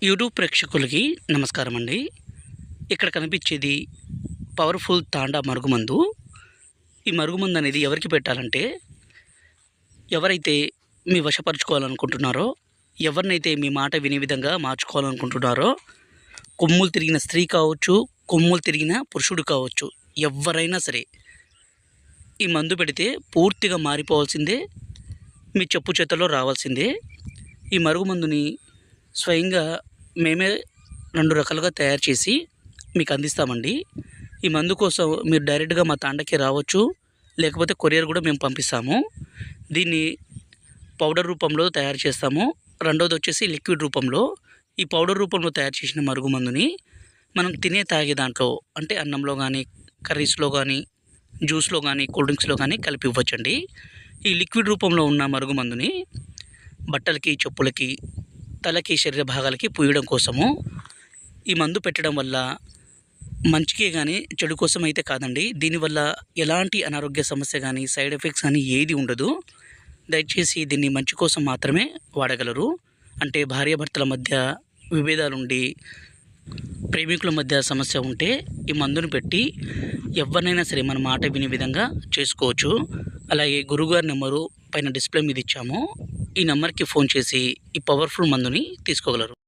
YouTube ప్రేక్షకులకి నమస్కారం అండి. ఇక్కడ కనిపించేది పవర్ఫుల్ తాండా మరుగుమందు. ఈ మరుగుమందు అనేది ఎవరికి పెట్టాలంటే, ఎవరైతే మీ వశపరుచుకోవాలనుకుంటున్నారో, ఎవరినైతే మీ మాట వినే విధంగా మార్చుకోవాలనుకుంటున్నారో, కొమ్ములు తిరిగిన స్త్రీ కావచ్చు, కొమ్ములు తిరిగిన పురుషుడు కావచ్చు, ఎవరైనా సరే ఈ మందు పెడితే పూర్తిగా మారిపోవాల్సిందే, మీ చెప్పు చేతల్లో రావాల్సిందే. ఈ మరుగుమందుని స్వయంగా మేమే 2 రకాలుగా తయారు చేసి మీకు అందిస్తామండి. ఈ మందు కోసం మీరు డైరెక్ట్గా మా తాండకి రావచ్చు, లేకపోతే కొరియర్ కూడా మేము పంపిస్తాము. దీన్ని పౌడర్ రూపంలో తయారు చేస్తాము. రెండోది వచ్చేసి లిక్విడ్ రూపంలో. ఈ పౌడర్ రూపంలో తయారు చేసిన మరుగుమందుని మనం తాగే దాంట్లో, అంటే అన్నంలో కానీ, కర్రీస్లో కానీ, జ్యూస్లో కానీ, కూల్ డ్రింక్స్లో కానీ కలిపి ఇవ్వచ్చండి. ఈ లిక్విడ్ రూపంలో ఉన్న మరుగుమందుని బట్టలకి, చెప్పులకి, తలకి, శరీర భాగాలకి పూయడం కోసము. ఈ మందు పెట్టడం వల్ల మంచికే కానీ చెడు కోసం అయితే కాదండి. దీనివల్ల ఎలాంటి అనారోగ్య సమస్య కానీ, సైడ్ ఎఫెక్ట్స్ కానీ ఏది ఉండదు. దయచేసి దీన్ని మంచి కోసం మాత్రమే వాడగలరు. అంటే భార్యాభర్తల మధ్య విభేదాలుండి, ప్రేమికుల మధ్య సమస్య ఉంటే ఈ మందును పెట్టి ఎవరినైనా సరే మన మాట వినే విధంగా చేసుకోవచ్చు. అలాగే గురువుగారి నెంబరు పైన డిస్ప్లే మీద ఇచ్చాము. ఈ నెంబర్కి ఫోన్ చేసి ఈ పవర్ఫుల్ మందుని తీసుకోగలరు.